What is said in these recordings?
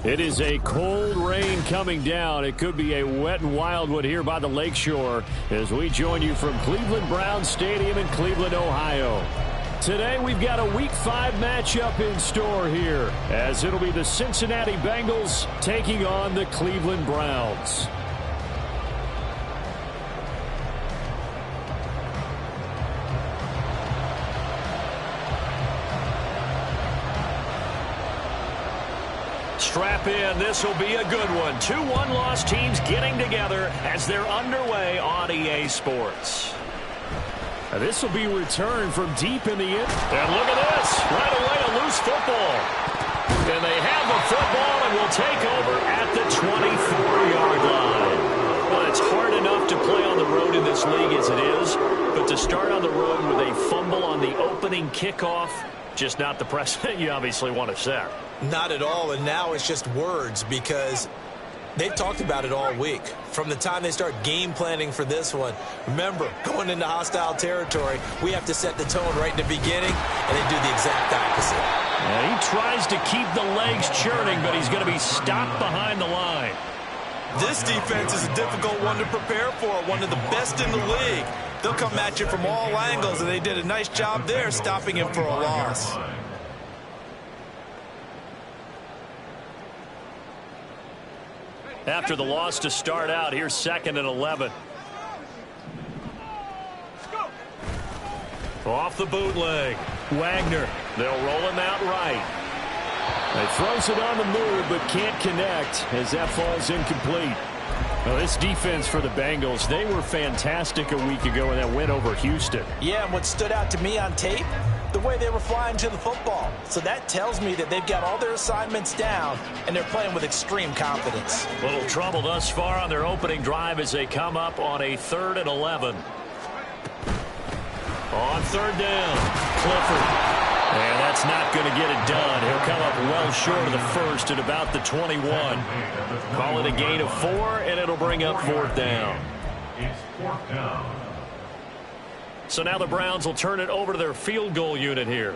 It is a cold rain coming down. It could be a wet and wild one here by the lakeshore as we join you from Cleveland Browns Stadium in Cleveland, Ohio. Today we've got a Week 5 matchup in store here as it'll be the Cincinnati Bengals taking on the Cleveland Browns. Strap in. This will be a good one. Two one-loss teams getting together as they're underway on EA Sports. This will be returned from deep in the end. And look at this. Right away, a loose football. And they have the football and will take over at the 24-yard line. Well, it's hard enough to play on the road in this league as it is, but to start on the road with a fumble on the opening kickoff, just not the precedent you obviously want to set. Not at all, and now it's just words because they've talked about it all week. From the time they start game planning for this one, remember, going into hostile territory, we have to set the tone right in the beginning, and they do the exact opposite. And he tries to keep the legs churning, but he's going to be stopped behind the line. This defense is a difficult one to prepare for, one of the best in the league. They'll come at you from all angles, and they did a nice job there stopping him for a loss. After the loss to start out, here's 2nd and 11. Off the bootleg. Wagner. They'll roll him out right. He throws it on the move, but can't connect as that falls incomplete. Now, this defense for the Bengals, they were fantastic a week ago in that win over Houston. Yeah, and what stood out to me on tape, the way they were flying to the football. So that tells me that they've got all their assignments down, and they're playing with extreme confidence. Little trouble thus far on their opening drive as they come up on a 3rd and 11. On 3rd down, Clifford. And that's not going to get it done. He'll come up well short of the first at about the 21. Call it a gain of 4, and it'll bring up 4th down. It's 4th down. So now the Browns will turn it over to their field goal unit here.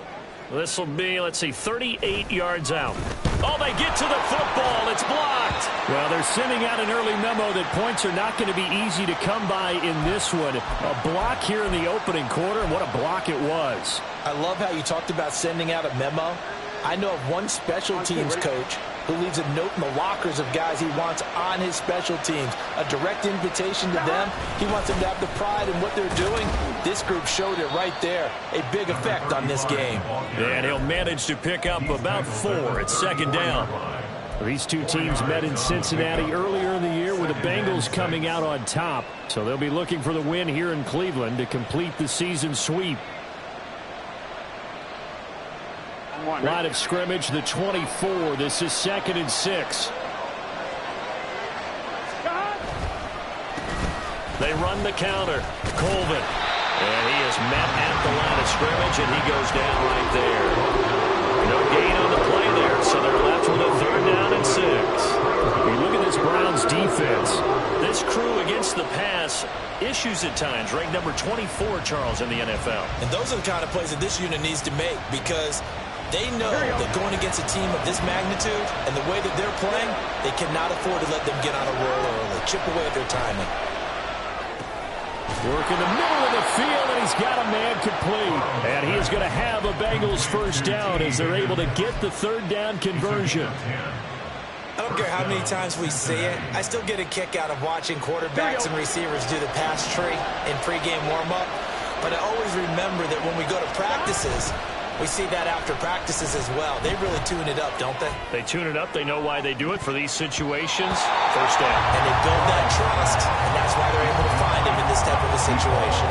This will be, let's see, 38 yards out. Oh, they get to the football. It's blocked. Well, they're sending out an early memo that points are not going to be easy to come by in this one. A block here in the opening quarter, and what a block it was. I love how you talked about sending out a memo. I know of one special teams coach who leaves a note in the lockers of guys he wants on his special teams. A direct invitation to them. He wants them to have the pride in what they're doing. This group showed it right there. A big effect on this game. And he'll manage to pick up about 4 at 2nd down. These two teams met in Cincinnati earlier in the year with the Bengals coming out on top. So they'll be looking for the win here in Cleveland to complete the season sweep. Line of scrimmage, the 24. This is 2nd and 6. They run the counter. Colvin. And he is met at the line of scrimmage, and he goes down right there. No gain on the play there, so they're left with a 3rd down and 6. You look at this Browns defense. This crew against the pass, issues at times, ranked number 24, Charles, in the NFL. And those are the kind of plays that this unit needs to make because they know that going against a team of this magnitude and the way that they're playing, they cannot afford to let them get on a roll early. Chip away at their timing. Work in the middle of the field, and he's got a man complete. And he is going to have a Bengals 1st down as they're able to get the 3rd down conversion. I don't care how many times we see it. I still get a kick out of watching quarterbacks and receivers do the pass tree in pregame warm-up. But I always remember that when we go to practices, we see that after practices as well. They really tune it up, don't they? They tune it up. They know why they do it for these situations. 1st down. And they build that trust, and that's why they're able to find him in this type of a situation.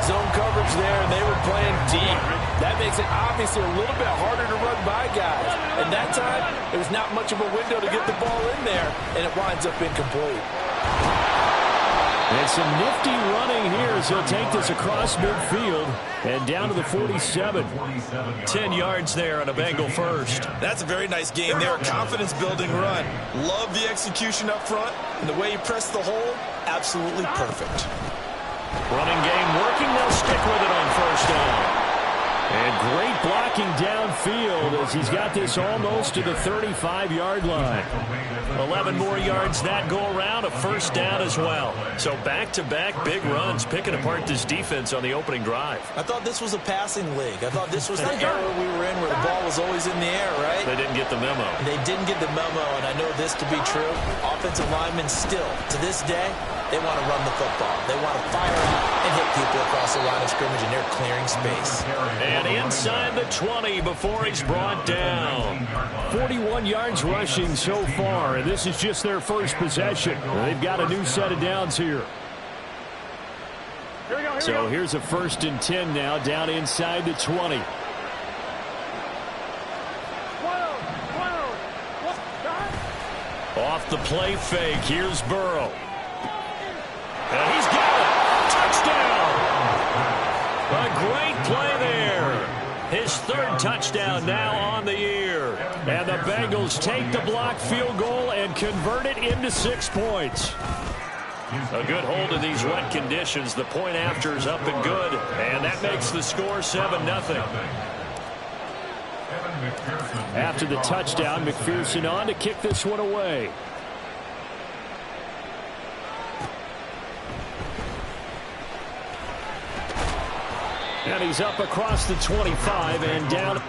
Zone coverage there, and they were playing deep. That makes it obviously a little bit harder to run by guys. And that time, there was not much of a window to get the ball in there, and it winds up incomplete. And some nifty running here as he'll take this across midfield and down to the 47. 10 yards there on a Bengal 1st. That's a very nice game there. Confidence-building run. Love the execution up front. And the way he pressed the hole, absolutely perfect. Running game working. They'll stick with it on 1st down. And great blocking downfield as he's got this almost to the 35-yard line. 11 more yards that go around, a first down as well. So back-to-back big runs, picking apart this defense on the opening drive. I thought this was a passing league. I thought this was the era we were in where the ball was always in the air, right? They didn't get the memo. They didn't get the memo, and I know this to be true. Offensive linemen still, to this day, they want to run the football. They want to fire out and hit people across the line of scrimmage, and they're clearing space. And inside the 20 before he's brought down. 41 yards rushing so far, and this is just their first possession. They've got a new set of downs here. So here's a 1st and 10 now, down inside the 20. Off the play fake, here's Burrow. And he's got it. Touchdown. A great play there. His 3rd touchdown now on the year. And the Bengals take the block field goal and convert it into 6 points. A good hold in these wet conditions. The point after is up and good. And that makes the score 7-0. After the touchdown, McPherson on to kick this one away. And he's up across the 25 and down.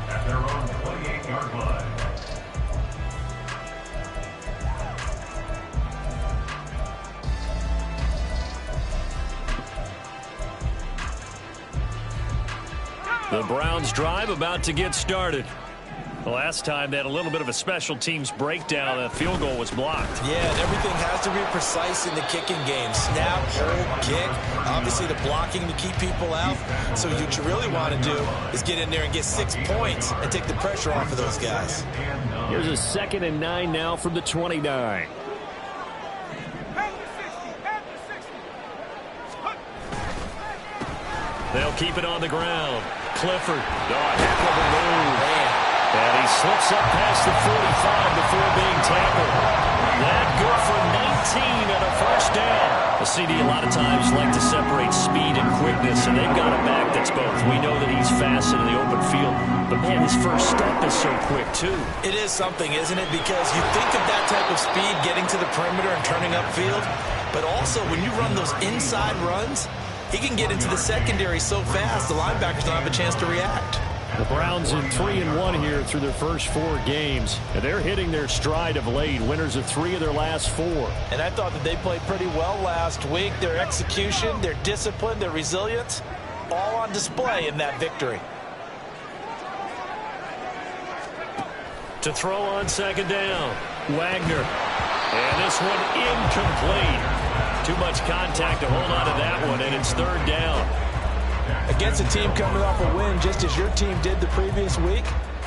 At their own 28-yard line. The Browns drive about to get started. The last time they had a little bit of a special teams breakdown. A field goal was blocked. Yeah, and everything has to be precise in the kicking game. Snap, hold, kick. Obviously, the blocking to keep people out. So what you really want to do is get in there and get 6 points and take the pressure off of those guys. Here's a 2nd and 9 now from the 29. They'll keep it on the ground. Clifford. Oh, heck of a move. And he slips up past the 45 before being tackled. That good for 19 and a first down. The CD a lot of times like to separate speed and quickness, and they've got a back that's both. We know that he's fast in the open field, but man, his first step is so quick too. It is something, isn't it? Because you think of that type of speed getting to the perimeter and turning upfield, but also when you run those inside runs, he can get into the secondary so fast, the linebackers don't have a chance to react. The Browns in 3-1 here through their first 4 games, and they're hitting their stride of late, winners of 3 of their last 4. And I thought that they played pretty well last week. Their execution, their discipline, their resilience, all on display in that victory. To throw on 2nd down, Wagner. And this one incomplete. Too much contact to hold on to that one, and it's 3rd down. Against a team coming off a win just as your team did the previous week,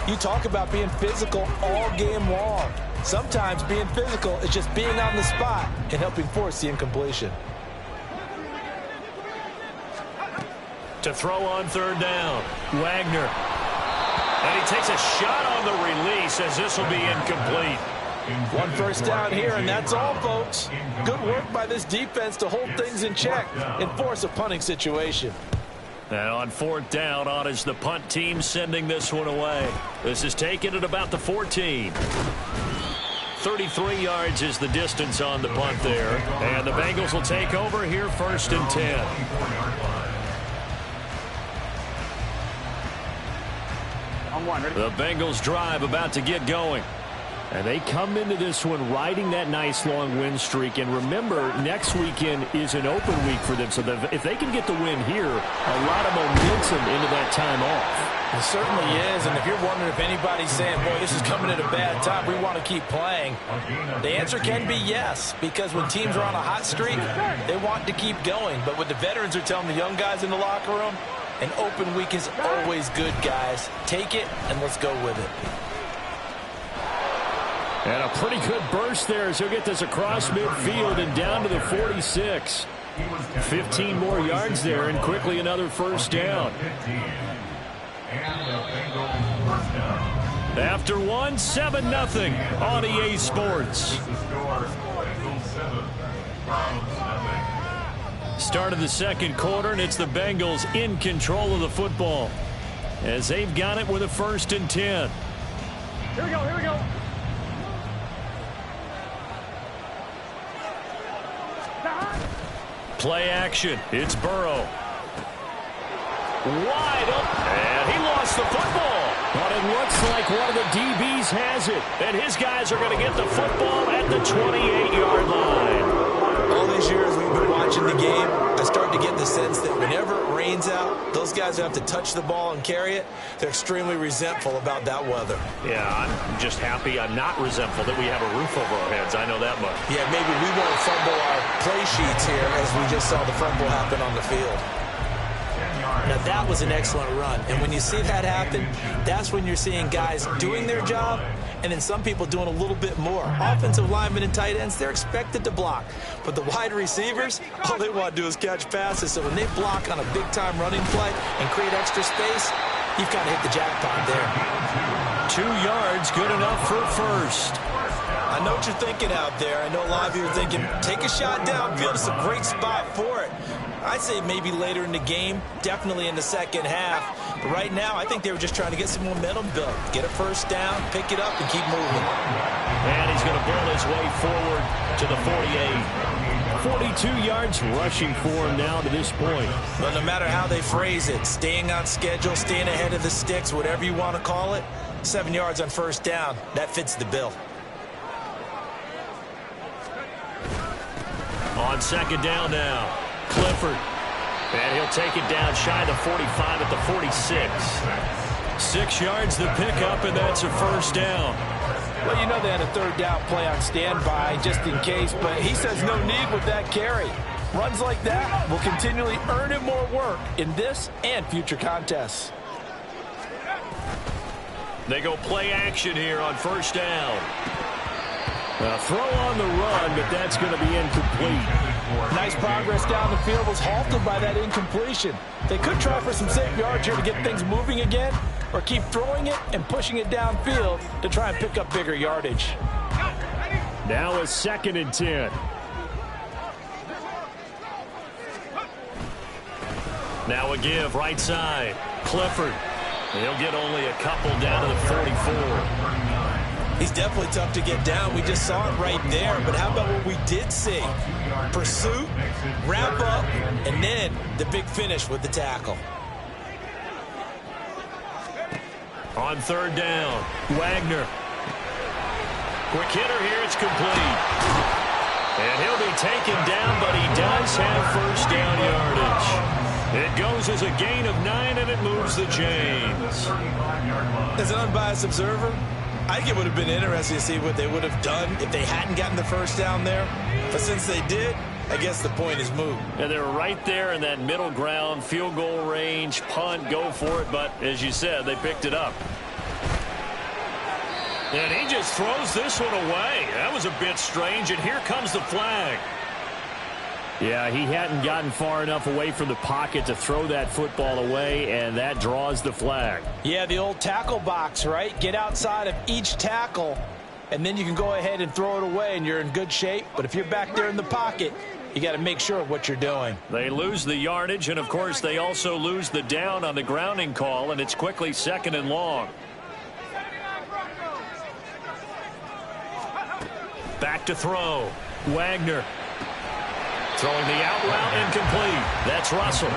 you talk about being physical all game long. Sometimes being physical is just being on the spot and helping force the incompletion. To throw on 3rd down, Wagner. And he takes a shot on the release as this will be incomplete. 1 first down here, and that's all, folks. Good work by this defense to hold things in check and force a punting situation. And on 4th down, on is the punt team sending this one away. This is taken at about the 14. 33 yards is the distance on the punt there. And the Bengals will take over here 1st and 10. The Bengals drive about to get going. And they come into this one riding that nice long win streak. And remember, next weekend is an open week for them. So if they can get the win here, a lot of momentum into that time off. It certainly is. And if you're wondering if anybody's saying, boy, this is coming at a bad time, we want to keep playing, the answer can be yes. Because when teams are on a hot streak, they want to keep going. But what the veterans are telling the young guys in the locker room, an open week is always good, guys. Take it and let's go with it. And a pretty good burst there as he'll get this across midfield and down to the 46. 15 more yards there and quickly another first down. After one, 7-0 on EA Sports. Start of the second quarter, and it's the Bengals in control of the football as they've got it with a 1st and 10. Here we go, here we go. Play action. It's Burrow. Wide open. And he lost the football. But it looks like one of the DBs has it. And his guys are going to get the football at the 28-yard line. All these years we've been watching the game, I start to get the sense that whenever it rains out, those guys who have to touch the ball and carry it, they're extremely resentful about that weather. Yeah, I'm just happy I'm not resentful that we have a roof over our heads. I know that much. Yeah, maybe we won't fumble our play sheets here as we just saw the fumble happen on the field. Now, that was an excellent run. And when you see that happen, that's when you're seeing guys doing their job and then some people doing a little bit more. Offensive linemen and tight ends, they're expected to block. But the wide receivers, all they want to do is catch passes. So when they block on a big-time running play and create extra space, you've kind of hit the jackpot there. 2 yards, good enough for first. I know what you're thinking out there. I know a lot of you are thinking, take a shot downfield. It's a great spot for it. I'd say maybe later in the game, definitely in the second half. But right now, I think they were just trying to get some momentum built. Get a first down, pick it up, and keep moving. And he's going to build his way forward to the 48. 42 yards rushing for him now to this point. But no matter how they phrase it, staying on schedule, staying ahead of the sticks, whatever you want to call it, 7 yards on first down, that fits the bill. On second down now, Clifford. And he'll take it down shy of the 45 at the 46. 6 yards the pickup, and that's a first down. Well, you know they had a third down play on standby just in case, but he says no need with that carry. Runs like that will continually earn him more work in this and future contests. They go play action here on first down. Throw on the run, but that's going to be incomplete. Nice progress down the field was halted by that incompletion. They could try for some safe yards here to get things moving again, or keep throwing it and pushing it downfield to try and pick up bigger yardage. Now a 2nd and 10. Now a give, right side. Clifford. He'll get only a couple down to the 44. He's definitely tough to get down. We just saw it right there. But how about what we did see? Pursuit, wrap up, and then the big finish with the tackle. On third down, Wagner. Quick hitter here, it's complete. And he'll be taken down, but he does have first down yardage. It goes as a gain of 9, and it moves the chains. As an unbiased observer, I think it would have been interesting to see what they would have done if they hadn't gotten the first down there. But since they did, I guess the point is moot. And they're right there in that middle ground, field goal range, punt, go for it. But as you said, they picked it up. And he just throws this one away. That was a bit strange, and here comes the flag. Yeah, he hadn't gotten far enough away from the pocket to throw that football away, and that draws the flag. Yeah, the old tackle box, right? Get outside of each tackle, and then you can go ahead and throw it away, and you're in good shape. But if you're back there in the pocket, you got to make sure of what you're doing. They lose the yardage, and, of course, they also lose the down on the grounding call, and it's quickly 2nd and long. Back to throw. Wagner. Throwing the out route, incomplete. That's Russell.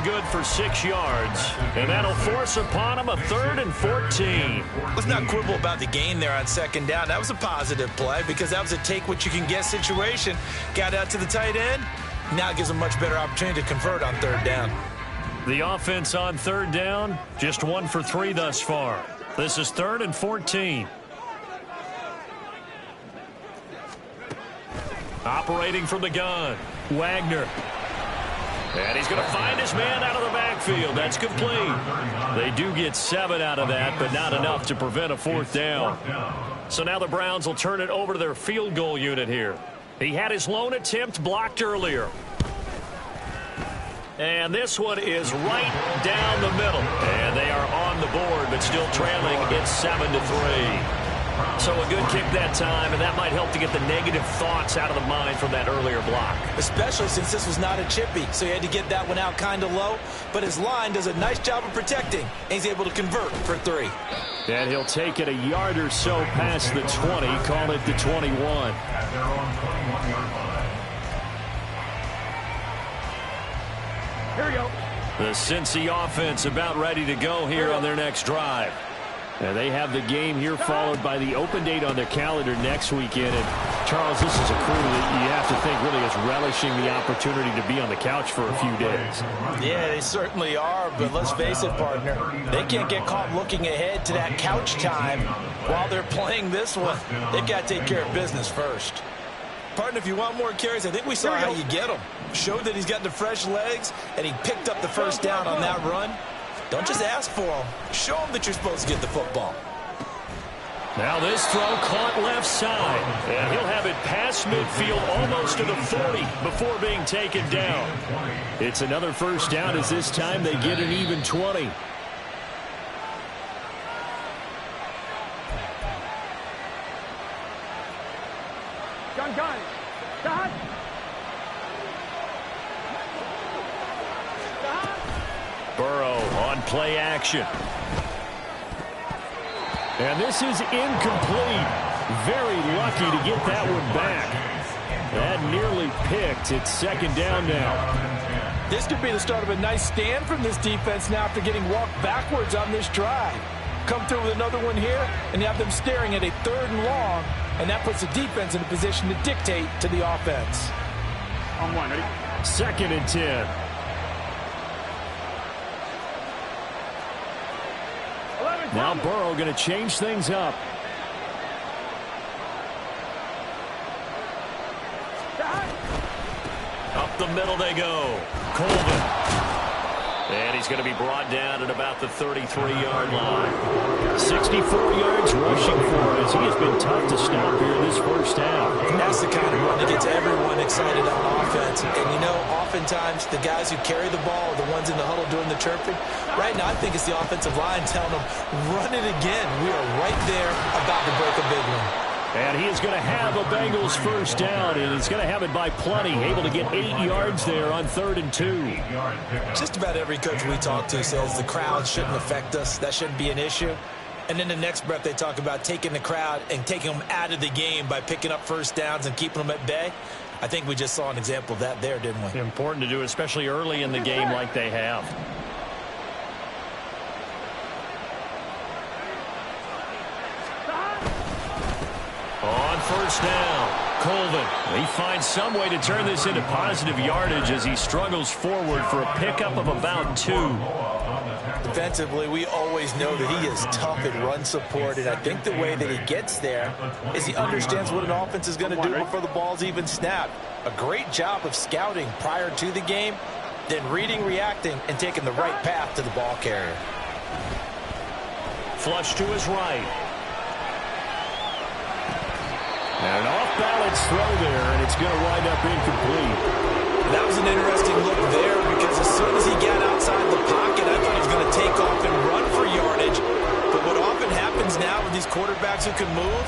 Good for 6 yards, and that'll force upon him a 3rd and 14. Let's not quibble about the gain there on 2nd down. That was a positive play because that was a take-what-you-can-get situation. Got out to the tight end. Now it gives him a much better opportunity to convert on 3rd down. The offense on 3rd down, just 1 for 3 thus far. This is 3rd and 14. Operating from the gun, Wagner. And he's going to find his man out of the backfield. That's complete. They do get 7 out of that, but not enough to prevent a 4th down. So now the Browns will turn it over to their field goal unit here. He had his lone attempt blocked earlier. And this one is right down the middle. And they are on the board, but still trailing. It's 7-3. So a good kick that time, and that might help to get the negative thoughts out of the mind from that earlier block. Especially since this was not a chippy, so he had to get that one out kind of low. But his line does a nice job of protecting, and he's able to convert for 3. And he'll take it a yard or so past the 20, call it the 21. At their own 21-yard line. Here we go. The Cincy offense about ready to go here on their next drive. And they have the game here followed by the open date on their calendar next weekend. And, Charles, this is a crew that you have to think really is relishing the opportunity to be on the couch for a few days. Yeah, they certainly are, but let's face it, partner. They can't get caught looking ahead to that couch time while they're playing this one. They've got to take care of business first. Partner, if you want more carries, I think we saw how you get them. Showed that he's got the fresh legs, and he picked up the 1st down on that run. Don't just ask for them. Show them that you're supposed to get the football. Now this throw caught left side. And he'll have it past midfield almost to the 40 before being taken down. It's another 1st down as this time they get an even 20. Gun. Dot. Burrow on play action. And this is incomplete. Very lucky to get that one back. That nearly picked. It's 2nd down now. This could be the start of a nice stand from this defense now after getting walked backwards on this drive. Come through with another one here, and you have them staring at a 3rd and long, and that puts the defense in a position to dictate to the offense. On 1, ready? 2nd and 10. Now Burrow going to change things up. Up the middle they go. Colvin. And he's going to be brought down at about the 33-yard line. 64 yards rushing for him as he has been tough to stop here in this 1st half. That's the kind of run that gets everyone excited on offense. And, you know, oftentimes the guys who carry the ball are the ones in the huddle doing the chirping. Right now I think it's the offensive line telling them, run it again. We are right there about to break a big one. And he is going to have a Bengals 1st down, and he's going to have it by plenty, able to get 8 yards there on 3rd and 2. Just about every coach we talk to says the crowd shouldn't affect us. That shouldn't be an issue. And then the next breath they talk about taking the crowd and taking them out of the game by picking up 1st downs and keeping them at bay. I think we just saw an example of that there, didn't we? Important to do, especially early in the game like they have. On 1st down, Colvin. He finds some way to turn this into positive yardage as he struggles forward for a pickup of about 2. Defensively, we always know that he is tough at run support, and I think the way that he gets there is he understands what an offense is going to do before the ball's even snapped. A great job of scouting prior to the game, then reading, reacting, and taking the right path to the ball carrier. Flush to his right. And an off-balance throw there, and it's going to wind up incomplete. That was an interesting look there because as soon as he got outside the pocket, I thought he was going to take off and run for yardage. But what often happens now with these quarterbacks who can move,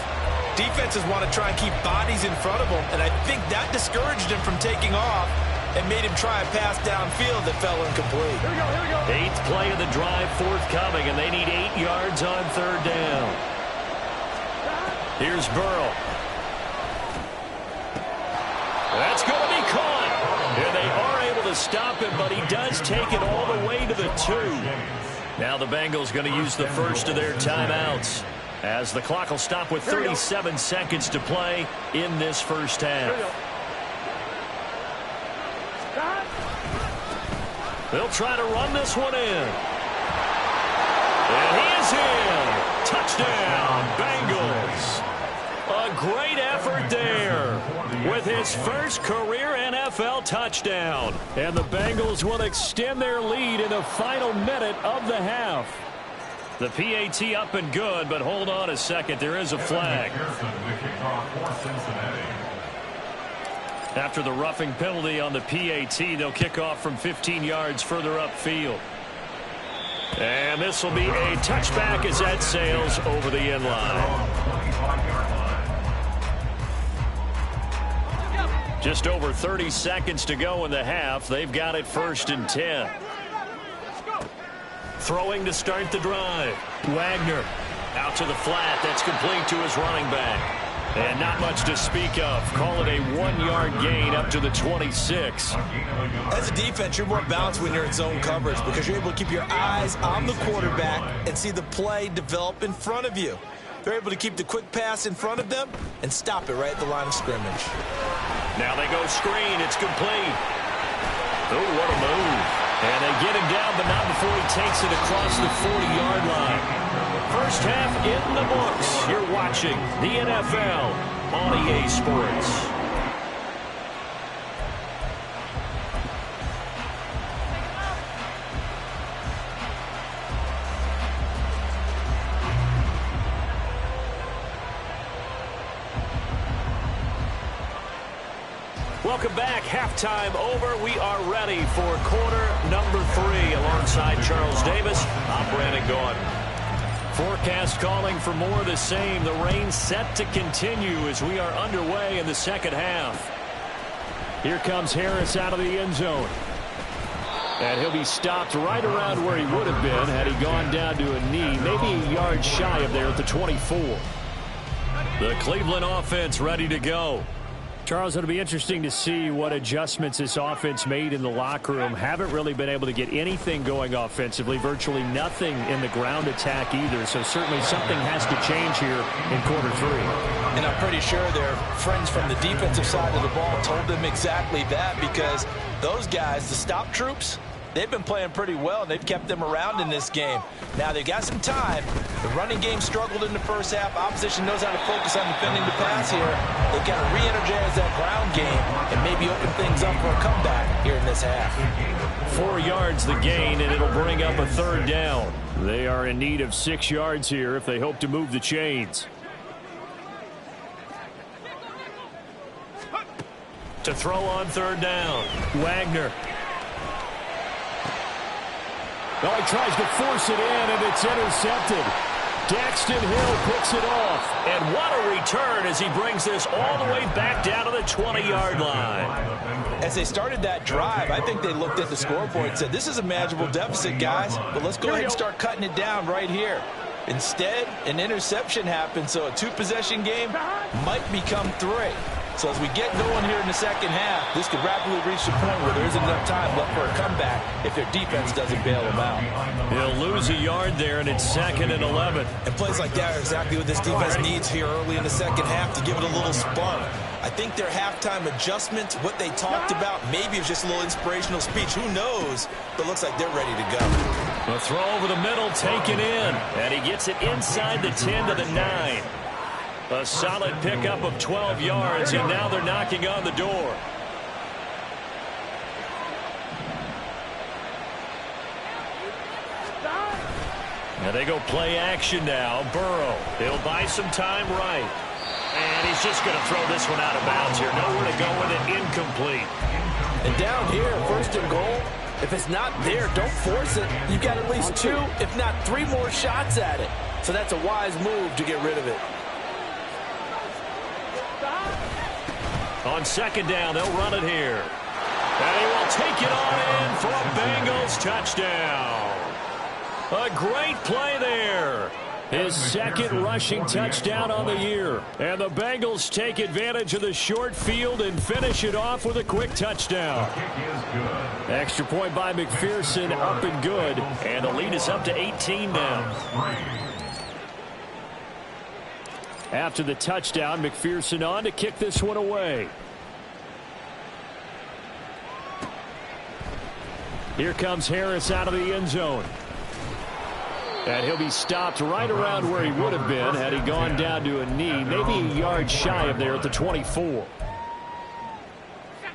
defenses want to try and keep bodies in front of them, and I think that discouraged him from taking off and made him try a pass downfield that fell incomplete. Here we go. 8th play of the drive forthcoming, and they need 8 yards on 3rd down. Here's Burrow. That's going to be caught. And they are able stop him, but he does take it all the way to the 2. Now the Bengals going to use the first of their timeouts, as the clock will stop with 37 seconds to play in this first half. They'll try to run this one in. And he is in. Touchdown, Bengals. A great effort there with his first career NFL touchdown. And the Bengals will extend their lead in the final minute of the half. The PAT up and good, but hold on a second. There is a flag. After the roughing penalty on the PAT, they'll kick off from 15 yards further upfield. And this will be a touchback as that sails over the end line. Just over 30 seconds to go in the half. They've got it 1st and 10. Throwing to start the drive. Wagner out to the flat. That's complete to his running back. And not much to speak of. Call it a 1-yard gain up to the 26. As a defense, you're more balanced when you're in zone coverage because you're able to keep your eyes on the quarterback and see the play develop in front of you. They're able to keep the quick pass in front of them and stop it right at the line of scrimmage. Now they go screen. It's complete. Oh, what a move. And they get him down, but not before he takes it across the 40-yard line. First half in the books. You're watching the NFL on EA Sports. Welcome back. Halftime over. We are ready for quarter number 3. Alongside Charles Davis, I'm Brandon Gordon. Forecast calling for more of the same. The rain set to continue as we are underway in the second half. Here comes Harris out of the end zone. And he'll be stopped right around where he would have been had he gone down to a knee, maybe a yard shy of there at the 24. The Cleveland offense ready to go. Charles, it'll be interesting to see what adjustments this offense made in the locker room. Haven't really been able to get anything going offensively, virtually nothing in the ground attack either. So certainly something has to change here in quarter 3. And I'm pretty sure their friends from the defensive side of the ball told them exactly that, because those guys, the stop troops, they've been playing pretty well, and they've kept them around in this game. Now, they've got some time. The running game struggled in the first half. Opposition knows how to focus on defending the pass here. They've got to re-energize that ground game and maybe open things up for a comeback here in this half. 4 yards the gain, and it'll bring up a 3rd down. They are in need of 6 yards here if they hope to move the chains. To throw on 3rd down, Wagner. Well, he tries to force it in, and it's intercepted. Daxton Hill picks it off. And what a return as he brings this all the way back down to the 20-yard line. As they started that drive, I think they looked at the scoreboard and said, this is a manageable deficit, guys, but let's go ahead and start cutting it down right here. Instead, an interception happened, so a 2-possession game might become 3. So as we get going here in the second half, this could rapidly reach the point where there isn't enough time left for a comeback if their defense doesn't bail them out. They'll lose a yard there, and it's 2nd and 11. And plays like that are exactly what this defense needs here early in the second half to give it a little spark. I think their halftime adjustments, what they talked about, maybe it's just a little inspirational speech. Who knows? But it looks like they're ready to go. A throw over the middle, taken in. And he gets it inside the 10 to the 9. A solid pickup of 12 yards, and now they're knocking on the door. And they go play action now. Burrow, he'll buy some time right. And he's just going to throw this one out of bounds here. Nowhere to go with it, incomplete. And down here, 1st and goal, if it's not there, don't force it. You've got at least 2, if not 3 more shots at it. So that's a wise move to get rid of it. On 2nd down, they'll run it here. And he will take it on in for a Bengals touchdown. A great play there. His second rushing touchdown on the year. And the Bengals take advantage of the short field and finish it off with a quick touchdown. Extra point by McPherson, up and good. And the lead is up to 18 now. After the touchdown, McPherson on to kick this one away. Here comes Harris out of the end zone. And he'll be stopped right around where he would have been had he gone down to a knee, maybe a yard shy of there at the 24.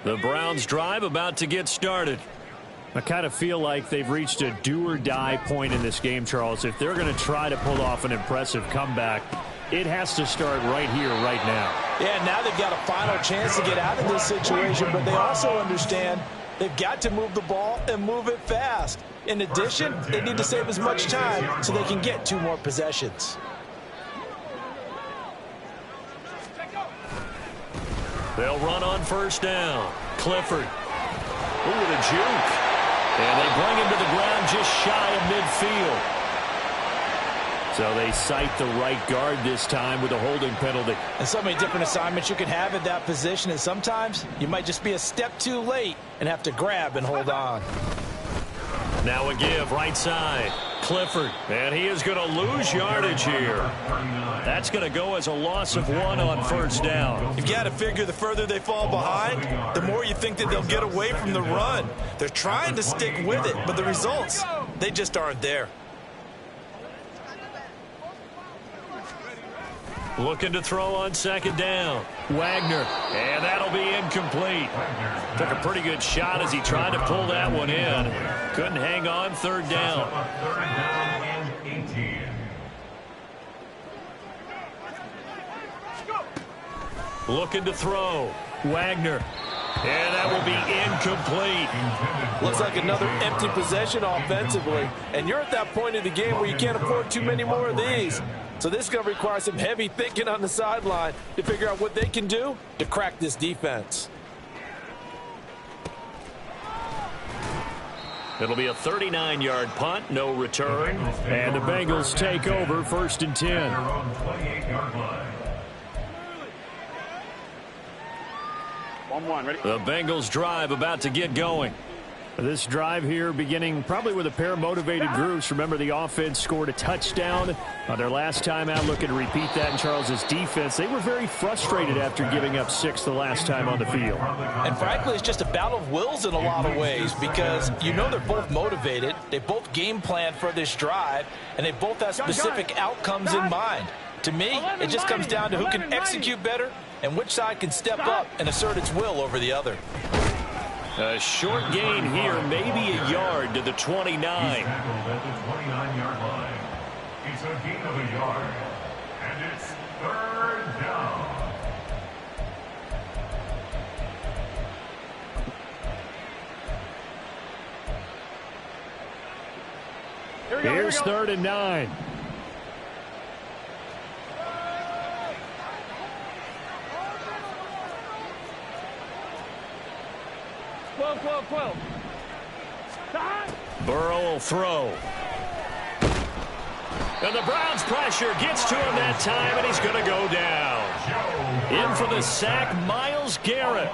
The Browns drive about to get started. I kind of feel like they've reached a do-or-die point in this game, Charles. If they're going to try to pull off an impressive comeback, it has to start right here, right now. Yeah, now they've got a final chance to get out of this situation, but they also understand they've got to move the ball and move it fast. In addition, they need to save as much time so they can get 2 more possessions. They'll run on first down. Clifford. Ooh, with a juke. And they bring him to the ground just shy of midfield. So they cite the right guard this time with a holding penalty. And so many different assignments you can have at that position, and sometimes you might just be a step too late and have to grab and hold on. Now a give right side. Clifford. And he is going to lose yardage here. That's going to go as a loss of 1 on first down. You've got to figure the further they fall behind, the more you think that they'll get away from the run. They're trying to stick with it, but the results, they just aren't there. Looking to throw on second down. Wagner. And that'll be incomplete. Took a pretty good shot as he tried to pull that one in. Couldn't hang on. Third down. Looking to throw. Wagner. And that will be incomplete. Looks like another empty possession offensively. And you're at that point of the game where you can't afford too many more of these. So this is going to require some heavy thinking on the sideline to figure out what they can do to crack this defense. It'll be a 39-yard punt, no return. And the Bengals take over 1st and 10. Ready? The Bengals drive about to get going. This drive here beginning probably with a pair of motivated groups. Remember, the offense scored a touchdown on their last time out. Looking to repeat that in Charles's defense. They were very frustrated after giving up 6 the last time on the field. And frankly, it's just a battle of wills in a lot of ways because you know they're both motivated. They both game plan for this drive, and they both have specific outcomes in mind. To me, it just comes down to who can execute better and which side can step up and assert its will over the other. A short gain here, maybe a yard to the 29. It's a gain of a yard, and it's 3rd down. Here's 3rd and 9. Burrow will throw. And the Browns pressure gets to him that time, and he's going to go down. In for the sack, Myles Garrett.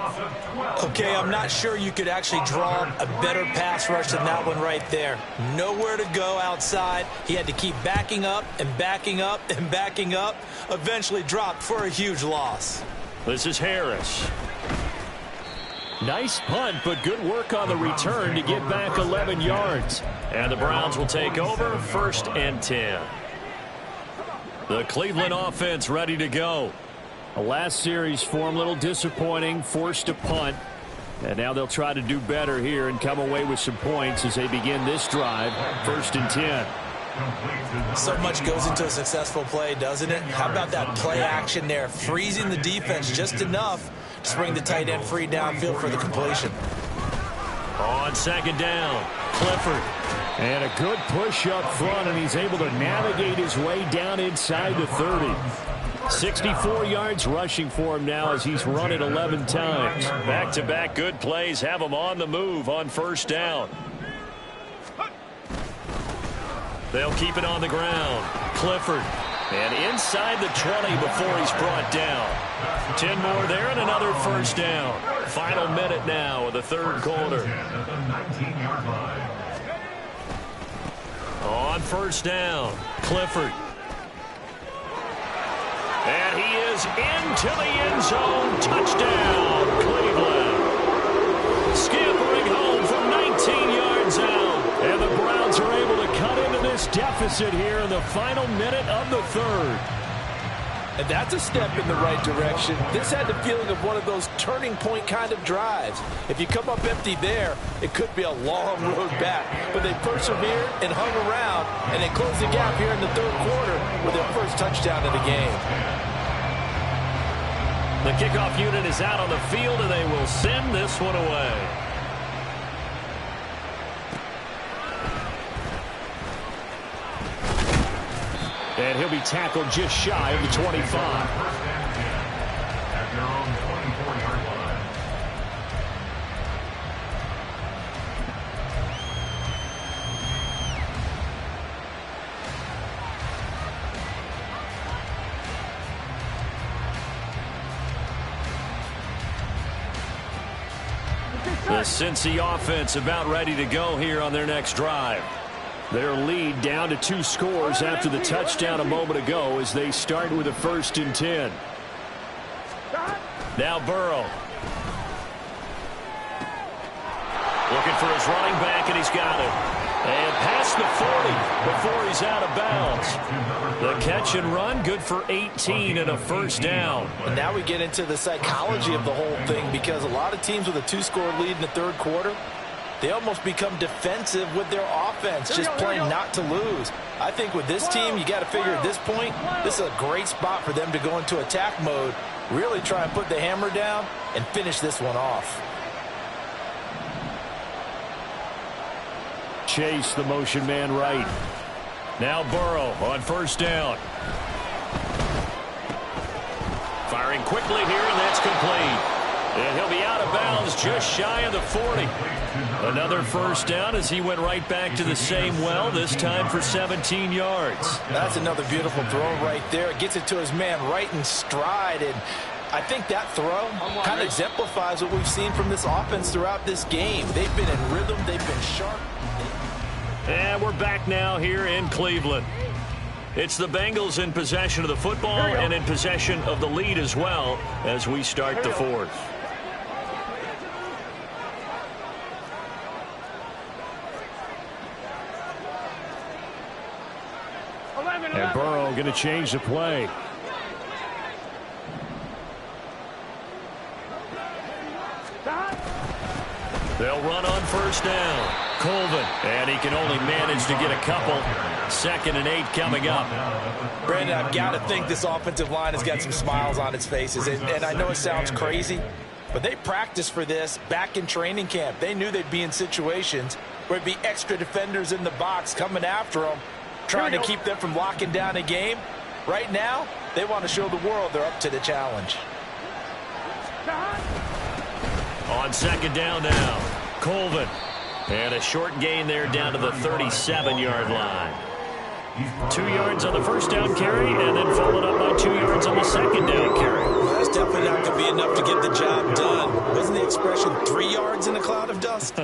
Okay, I'm not sure you could actually draw a better pass rush than that one right there. Nowhere to go outside. He had to keep backing up and backing up and backing up. Eventually dropped for a huge loss. This is Harris. Nice punt, but good work on the return to get back 11 yards. And the Browns will take over 1st and 10. The Cleveland offense ready to go. The last series for them, a little disappointing, forced to punt. And now they'll try to do better here and come away with some points as they begin this drive, 1st and 10. So much goes into a successful play, doesn't it? How about that play action there, freezing the defense just enough to bring the tight end free downfield for the completion. On second down, Clifford. And a good push up front, and he's able to navigate his way down inside the 30. 64 yards rushing for him now as he's run it 11 times. Back-to-back good plays have him on the move on first down. They'll keep it on the ground. Clifford. And inside the 20 before he's brought down. 10 more there and another first down. Final minute now of the third quarter. On first down, Clifford. And he is into the end zone. Touchdown, Cleveland. Scampering home from 19 yards out. And the Browns are able to cut into this deficit here in the final minute of the third. And that's a step in the right direction. This had the feeling of one of those turning point kind of drives. If you come up empty there, it could be a long road back. But they persevered and hung around, and they closed the gap here in the third quarter with their first touchdown of the game. The kickoff unit is out on the field, and they will send this one away. And he'll be tackled just shy of the 25. At their own 24-yard line. The Cincy offense about ready to go here on their next drive. Their lead down to 2 scores after the touchdown a moment ago as they start with a 1st and 10. Now Burrow. Looking for his running back, and he's got it. And past the 40 before he's out of bounds. The catch and run, good for 18 and a first down. And now we get into the psychology of the whole thing, because a lot of teams with a 2-score lead in the third quarter, they almost become defensive with their offense, just playing not to lose. I think with this team, you got to figure at this point, this is a great spot for them to go into attack mode, really try and put the hammer down and finish this one off. Chase, the motion man right. Now Burrow on first down. Firing quickly here, and that's complete. And he'll be out of bounds just shy of the 40. Another first down as he went right back to the same well, this time for 17 yards. That's another beautiful throw right there. It gets it to his man right in stride. And I think that throw kind of exemplifies what we've seen from this offense throughout this game. They've been in rhythm. They've been sharp. And we're back now here in Cleveland. It's the Bengals in possession of the football and in possession of the lead as well as we start the fourth. And Burrow going to change the play. They'll run on first down. Colvin, and he can only manage to get a couple. 2nd and 8 coming up. Brandon, I've got to think this offensive line has got some smiles on its faces. And I know it sounds crazy, but they practiced for this back in training camp. They knew they'd be in situations where it'd be extra defenders in the box coming after them, trying to keep them from locking down a game. Right now, they want to show the world they're up to the challenge. On 2nd down now, Colvin. And a short gain there down to the 37-yard line. 2 yards on the first down carry, and then followed up by 2 yards on the 2nd down carry. That's definitely not going to be enough to get the job done. Wasn't the expression 3 yards in a cloud of dust?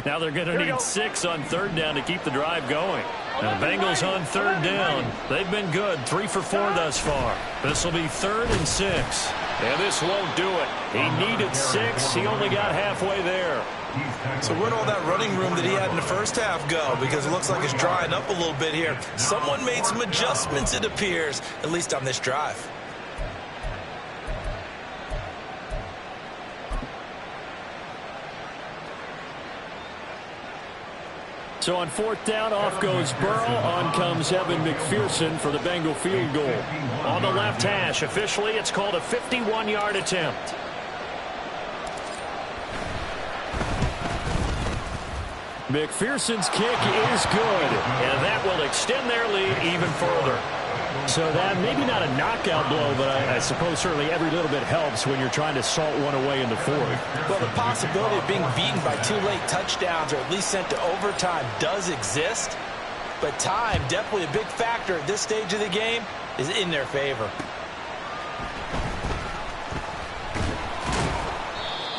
Now they're going to need 6 on 3rd down to keep the drive going. Now the Bengals on 3rd down. They've been good, 3 for 4 thus far. This will be 3rd and 6. And this won't do it. He needed 6. He only got halfway there. So where'd all that running room that he had in the first half go? Because it looks like it's drying up a little bit here. Someone made some adjustments, it appears, at least on this drive. So on 4th down, off goes Burrow. On comes Evan McPherson for the Bengal field goal. On the left hash, officially it's called a 51-yard attempt. McPherson's kick is good, and that will extend their lead even further. So that maybe not a knockout blow, but I suppose certainly every little bit helps when you're trying to salt one away in the 4th. Well, the possibility of being beaten by 2 late touchdowns or at least sent to overtime does exist. but time, definitely a big factor at this stage of the game, is in their favor.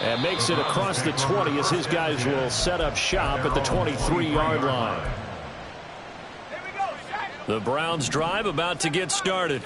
And makes it across the 20 as his guys will set up shop at the 23-yard line. The Browns drive about to get started.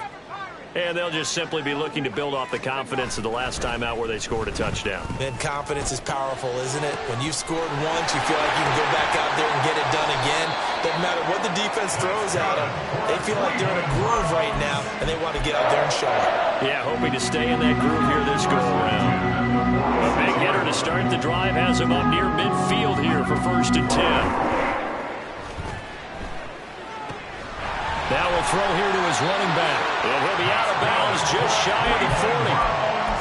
And they'll just simply be looking to build off the confidence of the last time out where they scored a touchdown. And confidence is powerful, isn't it? When you've scored once, you feel like you can go back out there and get it done again. Doesn't matter what the defense throws at them. They feel like they're in a groove right now, and they want to get out there and show it. Yeah, hoping to stay in that groove here this go-around. A big hitter to start the drive has him up near midfield here for 1st and 10. Now will throw here to his running back. And he'll be out of bounds just shy of the 40.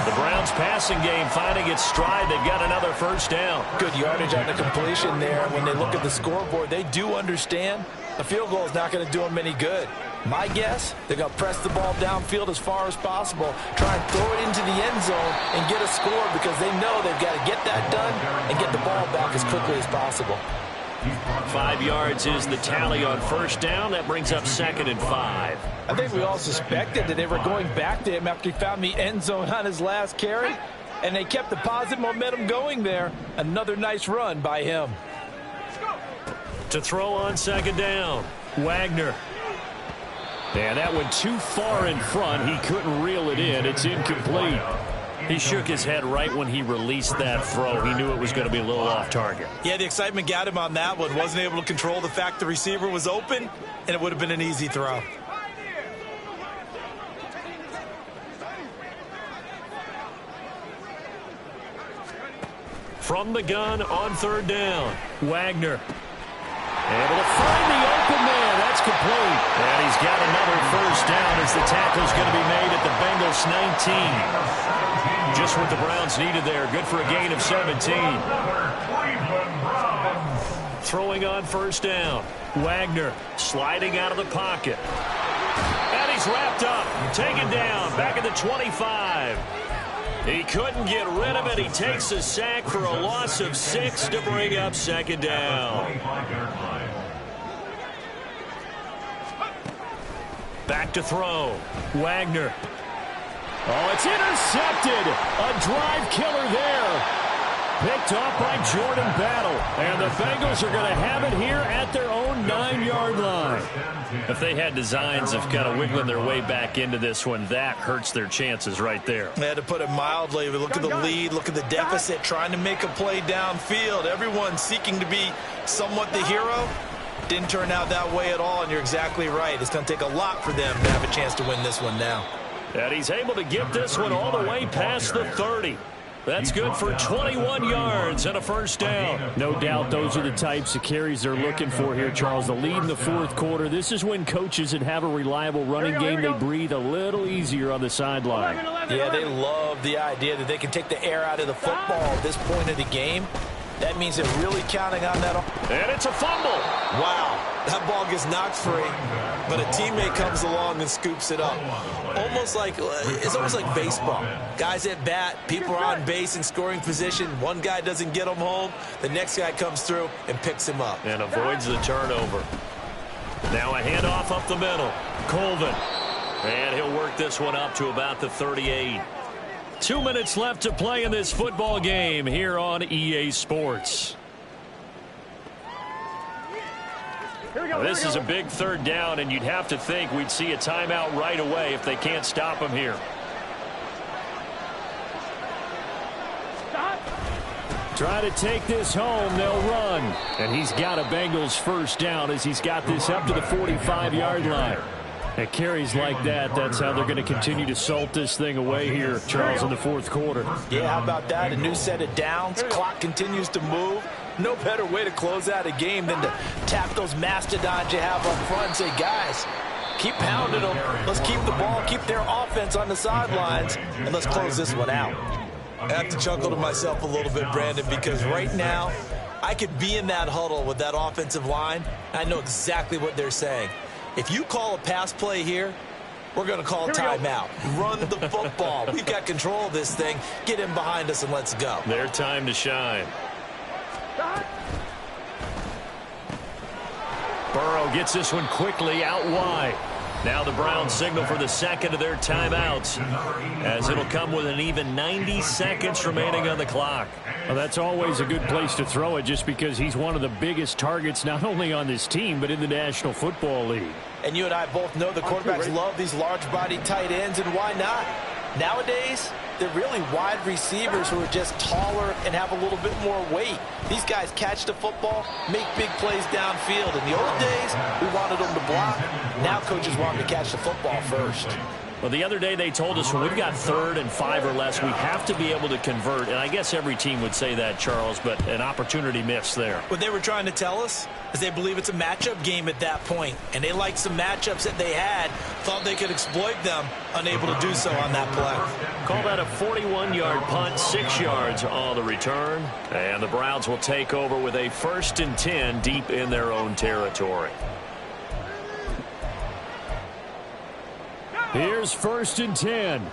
The Browns passing game finding its stride. They've got another 1st down. Good yardage on the completion there. When they look at the scoreboard, they do understand a field goal is not going to do them any good. My guess, they're going to press the ball downfield as far as possible, try and throw it into the end zone and get a score because they know they've got to get that done and get the ball back as quickly as possible. 5 yards is the tally on 1st down. That brings up 2nd and 5. I think we all suspected that they were going back to him after he found the end zone on his last carry, and they kept the positive momentum going there. Another nice run by him. To throw on 2nd down, Wagner. And that went too far in front. He couldn't reel it in. It's incomplete. He shook his head right when he released that throw. He knew it was going to be a little off target. Yeah, the excitement got him on that one. Wasn't able to control the fact the receiver was open, and it would have been an easy throw. From the gun on 3rd down, Wagner. Able to find the open man. That's complete. And he's got another 1st down as the tackle's going to be made at the Bengals 19. Just what the Browns needed there. Good for a gain of 17. Throwing on 1st down. Wagner sliding out of the pocket. And he's wrapped up. Taken down. Back at the 25. He couldn't get rid of it. He takes a sack for a loss of 6 to bring up 2nd down. Back to throw. Wagner. Oh, it's intercepted. A drive killer there. Picked off by Jordan Battle. And the Bengals are going to have it here at their own 9-yard line. If they had designs of kind of wiggling their way back into this one, that hurts their chances right there. They had to put it mildly. We look at the lead, look at the deficit, trying to make a play downfield. Everyone seeking to be somewhat the hero. Didn't turn out that way at all, and you're exactly right. It's going to take a lot for them to have a chance to win this one now. And he's able to get this one all the way past the 30. That's good for 21 yards and a 1st down. No doubt those are the types of carries they're looking for here, Charles. The lead in the 4th quarter. This is when coaches that have a reliable running game, they breathe a little easier on the sideline. Yeah, they love the idea that they can take the air out of the football at this point of the game. That means they're really counting on that. And it's a fumble. Wow, that ball gets knocked free, but a teammate comes along and scoops it up. It's almost like baseball. Guys at bat, people are on base in scoring position. One guy doesn't get him home. The next guy comes through and picks him up. And avoids the turnover. Now a handoff up the middle. Colvin. And he'll work this one up to about the 38. 2 minutes left to play in this football game here on EA Sports. This is a big 3rd down, and you'd have to think we'd see a timeout right away if they can't stop him here. Try to take this home, they'll run. And he's got a Bengals 1st down as he's got this up to the 45-yard line. At carries like that, that's how they're going to continue to salt this thing away here, Charles, in the 4th quarter. Yeah, how about that? A new set of downs. Clock continues to move. No better way to close out a game than to tap those mastodons you have up front and say, guys, keep pounding them. Let's keep the ball, keep their offense on the sidelines, and let's close this one out. I have to chuckle to myself a little bit, Brandon, because right now I could be in that huddle with that offensive line. I know exactly what they're saying. If you call a pass play here, we're going to call timeout. Run the football. We've got control of this thing. Get in behind us and let's go. Their time to shine. Burrow gets this one quickly out wide. Now the Browns signal for the second of their timeouts, as it'll come with an even 90 seconds remaining on the clock. Well, that's always a good place to throw it, just because he's one of the biggest targets not only on this team but in the National Football League. And you and I both know the quarterbacks love these large-body tight ends, and why not? Nowadays, they're really wide receivers who are just taller and have a little bit more weight. These guys catch the football, make big plays downfield. In the old days, we wanted them to block. Now coaches want them to catch the football first. Well, the other day they told us when we've got 3rd and 5 or less, we have to be able to convert. And I guess every team would say that, Charles, but an opportunity missed there. What they were trying to tell us is they believe it's a matchup game at that point. And they liked some matchups that they had, thought they could exploit them, unable to do so on that play. Call that a 41-yard punt, 6 yards on the return. And the Browns will take over with a 1st and 10 deep in their own territory. Here's 1st and 10.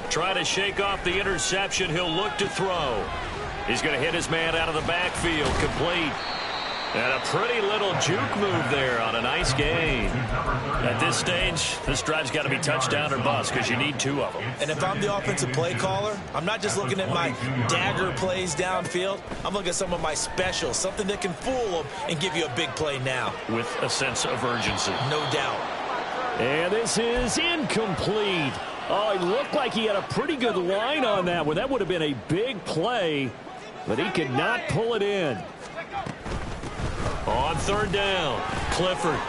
Try to shake off the interception. He'll look to throw. He's going to hit his man out of the backfield. Complete. And a pretty little juke move there on a nice gain. At this stage, this drive's got to be touchdown or bust because you need 2 of them. And if I'm the offensive play caller, I'm not just looking at my dagger plays downfield. I'm looking at some of my specials, something that can fool them and give you a big play now. With a sense of urgency. No doubt. And this is incomplete. Oh, it looked like he had a pretty good line on that one. That would have been a big play, but he could not pull it in. On 3rd down, Clifford.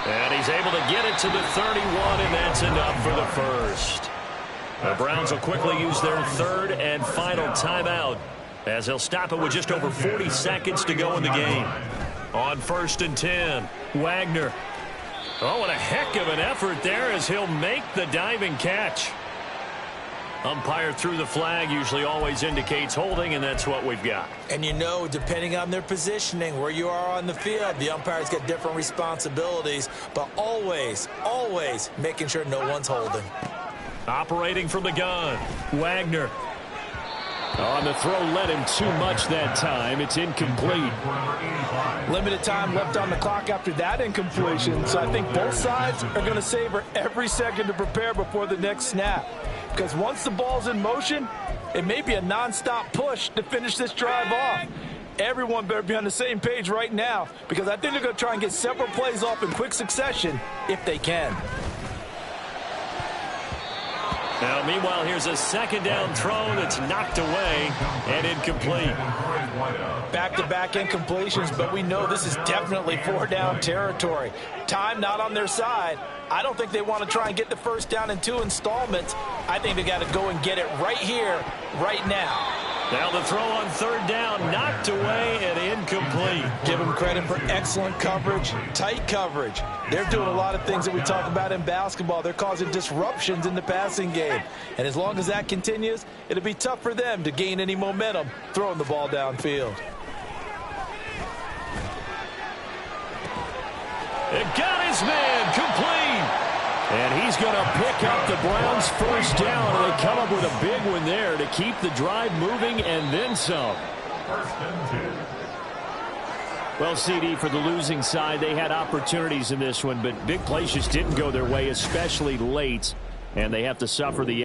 And he's able to get it to the 31, and that's enough for the first. The Browns will quickly use their 3rd and final timeout, as they'll stop it with just over 40 seconds to go in the game. On 1st and 10, Wagner. Oh, what a heck of an effort there as he'll make the diving catch. Umpire threw the flag, usually always indicates holding, and that's what we've got. And you know, depending on their positioning, where you are on the field, the umpires get different responsibilities, but always, always making sure no one's holding. Operating from the gun, Wagner. On the throw, led him too much that time. It's incomplete. Limited time left on the clock after that incompletion, so I think both sides are going to savor every second to prepare before the next snap. Because once the ball's in motion, it may be a nonstop push to finish this drive off. Everyone better be on the same page right now, because I think they're going to try and get several plays off in quick succession if they can. Now, meanwhile, here's a 2nd down throw that's knocked away and incomplete. Back-to-back incompletions, but we know this is definitely 4-down territory. Time not on their side. I don't think they want to try and get the 1st down in 2 installments. I think they got to go and get it right here, right now. Now the throw on 3rd down, knocked away and incomplete. Give them credit for excellent coverage, tight coverage. They're doing a lot of things that we talk about in basketball. They're causing disruptions in the passing game. And as long as that continues, it'll be tough for them to gain any momentum throwing the ball downfield. It got his man, complete. And he's going to pick up the Browns' 1st down, and they come up with a big one there to keep the drive moving and then some. Well, CD, for the losing side, they had opportunities in this one, but big plays just didn't go their way, especially late, and they have to suffer the